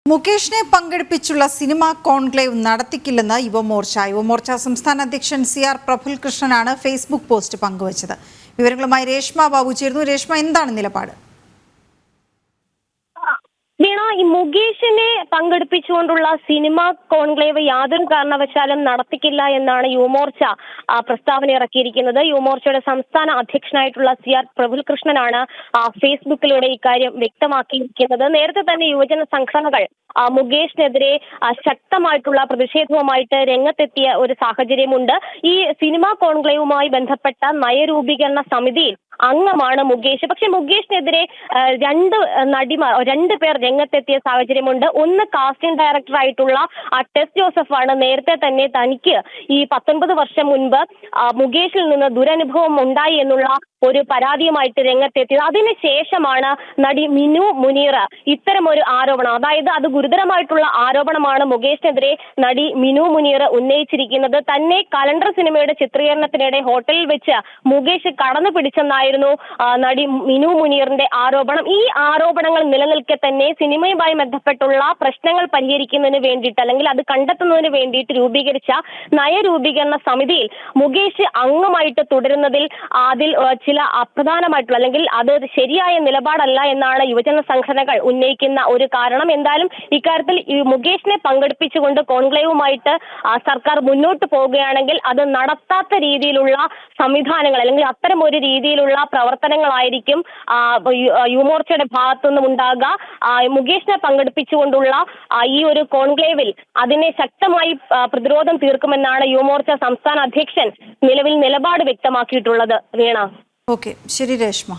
മുകേഷിനെ പങ്കെടുപ്പിച്ചുള്ള cinema conclave നടത്തിക്കില്ലെന്ന് Yuva Morcha സംസ്ഥാന അധ്യക്ഷൻ CR പ്രഫുൽകൃഷ്ണനാണ് ഫേസ്ബുക്ക് പോസ്റ്റ് പങ്കുവച്ചത്. വിവരങ്ങളുമായി രേഷ്മ ബാബു ചേർന്നു. രേഷ്മ, എന്താണ് നിലപാട്? ഈ മുകേഷിനെ പങ്കെടുപ്പിച്ചുകൊണ്ടുള്ള സിനിമാ കോൺക്ലേവ് യാതൊരു കാരണവശാലും നടത്തിക്കില്ല എന്നാണ് യുവമോർച്ച പ്രസ്താവന ഇറക്കിയിരിക്കുന്നത്. യുവമോർച്ചയുടെ സംസ്ഥാന അധ്യക്ഷനായിട്ടുള്ള CR പ്രഫുൽകൃഷ്ണനാണ് ഫേസ്ബുക്കിലൂടെ ഇക്കാര്യം വ്യക്തമാക്കിയിരിക്കുന്നത്. നേരത്തെ തന്നെ യുവജന സംഘടനകൾ മുകേഷിനെതിരെ ശക്തമായിട്ടുള്ള പ്രതിഷേധവുമായിട്ട് രംഗത്തെത്തിയ ഒരു സാഹചര്യമുണ്ട്. ഈ സിനിമാ കോൺക്ലേവുമായി ബന്ധപ്പെട്ട നയരൂപീകരണ സമിതിയിൽ അംഗമാണ് മുകേഷ്. പക്ഷെ മുകേഷിനെതിരെ രണ്ട് പേർ രംഗത്തെത്തിയ സാഹചര്യമുണ്ട്. ഒന്ന് കാസ്റ്റിംഗ് ഡയറക്ടർ ആയിട്ടുള്ള ടെസ് ജോസഫ് ആണ് നേരത്തെ തന്നെ തനിക്ക് ഈ 19 വർഷം മുൻപ് മുകേഷിൽ നിന്ന് ദുരനുഭവം ഉണ്ടായി എന്നുള്ള ഒരു പരാതിയുമായിട്ട് രംഗത്തെത്തിയത്. അതിനുശേഷമാണ് നടി മിനു മുനീർ ഇത്തരം ഒരു ആരോപണം, അതായത് അത് ഗുരുതരമായിട്ടുള്ള ആരോപണമാണ് മുകേഷിനെതിരെ നടി മിനു മുനീർ ഉന്നയിച്ചിരിക്കുന്നത്. തന്നെ കലണ്ടർ സിനിമയുടെ ചിത്രീകരണത്തിനിടെ ഹോട്ടലിൽ വെച്ച് മുകേഷ് കടന്നു പിടിച്ചെന്നായിരുന്നു നടി മിനു മുനീറിന്റെ ആരോപണം. ഈ ആരോപണങ്ങൾ നിലനിൽക്കെ തന്നെ സിനിമയുമായി ബന്ധപ്പെട്ടുള്ള പ്രശ്നങ്ങൾ പരിഹരിക്കുന്നതിന് വേണ്ടിയിട്ട്, അല്ലെങ്കിൽ അത് കണ്ടെത്തുന്നതിന് വേണ്ടിയിട്ട് രൂപീകരിച്ച നയരൂപീകരണ സമിതിയിൽ മുകേഷ് അംഗമായിട്ട് തുടരുന്നതിൽ അതിൽ ചില അപ്രധാനമായിട്ടുള്ള, അല്ലെങ്കിൽ അത് ശരിയായ നിലപാടല്ല എന്നാണ് യുവജന സംഘടനകൾ ഉന്നയിക്കുന്ന ഒരു കാരണം. എന്തായാലും ഇക്കാര്യത്തിൽ മുകേഷിനെ പങ്കെടുപ്പിച്ചുകൊണ്ട് കോൺക്ലേവുമായിട്ട് സർക്കാർ മുന്നോട്ട് പോവുകയാണെങ്കിൽ അത് നടത്താത്ത രീതിയിലുള്ള സംവിധാനങ്ങൾ, അല്ലെങ്കിൽ അത്തരം ഒരു രീതിയിലുള്ള പ്രവർത്തനങ്ങളായിരിക്കും യുവമോർച്ചയുടെ ഭാഗത്തുനിന്നും ഉണ്ടാകുക. മുകേഷിനെ പങ്കെടുപ്പിച്ചുകൊണ്ടുള്ള ഈ ഒരു കോൺക്ലേവിൽ അതിനെ ശക്തമായി പ്രതിരോധം തീർക്കുമെന്നാണ് യുവമോർച്ച സംസ്ഥാന അധ്യക്ഷൻ നിലവിൽ നിലപാട് വ്യക്തമാക്കിയിട്ടുള്ളത്. വീണ. ഓക്കെ, ശരി രേഷ്മ.